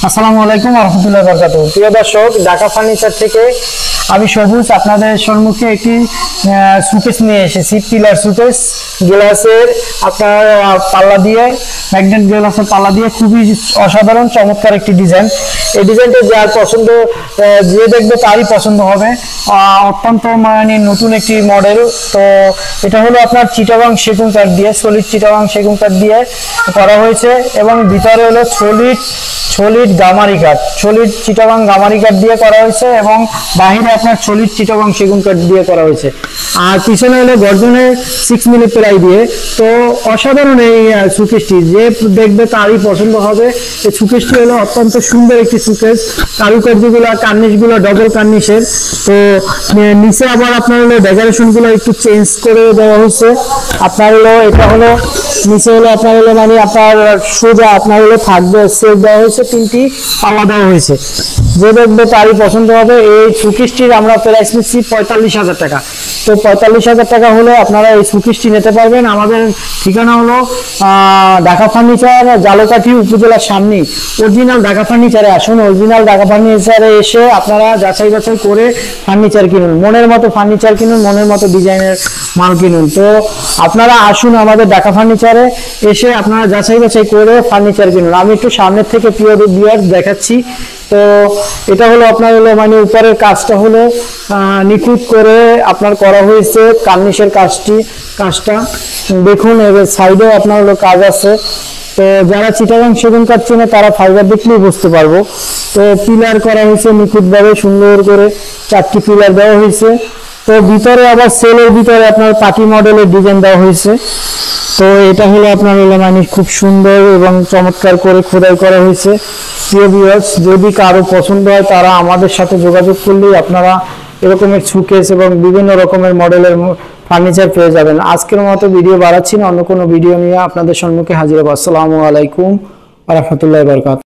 আসসালামু আলাইকুম ওয়া রাহমাতুল্লাহি ওয়া বারাকাতুহু। প্রিয় দর্শক, ঢাকা ফার্নিচার থেকে আমি সবুজ আপনাদের সম্মুখে একটি সুকেস নিয়ে এসেছি। পিলার সুকেস গ্লাসের আপনার পাল্লা দিয়ে, ম্যাগনেট গ্লাসের পাল্লা দিয়ে, খুবই অসাধারণ চমৎকার একটি ডিজাইন। এই ডিজাইনটা যার পছন্দ, যে দেখবে তারই পছন্দ হবে। অত্যন্ত মানে নতুন একটি মডেল। তো এটা হলো আপনার চিটাগাং সেগুন কাঠ দিয়ে, সলিড চিটাগাং সেগুন কাঠ দিয়ে করা হয়েছে এবং ভিতরে হলো সলিড গামারি কাঠ, সলিড চিটাগাং গামারি কাঠ দিয়ে করা হয়েছে এবং বাহিরে আপনার সলিড চিটাগাং সেগুন কাঠ দিয়ে করা হয়েছে। আর পিছনে হলো গর্জনের 6 মিলি প্লাই দিয়ে। তো অসাধারণ এই সুকেসটি, যে দেখবে তারই পছন্দ হবে। এই সুকেসটি হলো অত্যন্ত সুন্দর একটি সুকেস। কারুকার্যগুলো, কার্নিশগুলো ডবল কার্নিশের। তো নিচে আবার আপনার হলো ডেকোরেশনগুলো একটু চেঞ্জ করে দেওয়া হয়েছে। আপনার হলো এটা হলো নিচে হলো আপনার হলো মানে আপনার সোজা আপনার হলো থাকবে, সেট দেওয়া হয়েছে, 3টি পাল্লা দেওয়া হয়েছে। যে দেখবে তারই পছন্দ হবে। এই সুকেসটির আমরা প্রাইস নিচ্ছি 45,000 টাকা। তো 45,000 টাকা হলে আপনারা এই সুকেসটি নিতে পারবেন। আমাদের ঠিকানা হলো ঢাকা ফার্নিচার, জালকাঠি উপজেলার সামনে। অরিজিনাল ঢাকা ফার্নিচারে আসুন। অরিজিনাল ঢাকা ফার্নিচারে এসে আপনারা যাচাই বাছাই করে ফার্নিচার কিনুন, মনের মতো ফার্নিচার কিনুন, মনের মতো ডিজাইনের মাল কিনুন। তো আপনারা আসুন আমাদের ঢাকা ফার্নিচারে এসে আপনারা যাচাই বাছাই করে ফার্নিচার কিনুন। আমি একটু সামনের থেকে প্রিয় ভিউয়ার্স দেখাচ্ছি। তো এটা হলো আপনার হলো মানে উপরের কাজটা হলো নিখুঁত করে আপনার করা হয়েছে। কার্নিশের কাজটা দেখুন, এবার সাইডেও আপনার হলো কাজ আছে। তো যারা চিটাগাং সেগুন কাঠ চেনে তারা ফাইবার দেখলেই বুঝতে পারবো। তো পিলার করা হয়েছে নিখুঁতভাবে, সুন্দর করে 4টি পিলার দেওয়া হয়েছে। তো ভিতরে আবার সেলের ভিতরে আপনার পার্টি মডেলের ডিজাইন দেওয়া হয়েছে। তো এটা হলো আপনার হলো মানে খুব সুন্দর এবং চমৎকার করে খোদাই করা হয়েছে। প্রিয় ভিউয়ার্স, যদি কারো পছন্দ হয় তারা আমাদের সাথে যোগাযোগ করলেই আপনারা এরকমের সুকেস এবং বিভিন্ন রকমের মডেলের ফার্নিচার পেয়ে যাবেন। আজকের মতো ভিডিও বাড়াচ্ছি না, অন্য কোনো ভিডিও নিয়ে আপনাদের সম্মুখে হাজির হব। আসসালামু আলাইকুম ওয়া রাহমাতুল্লাহি ওয়া বারাকাতুহু।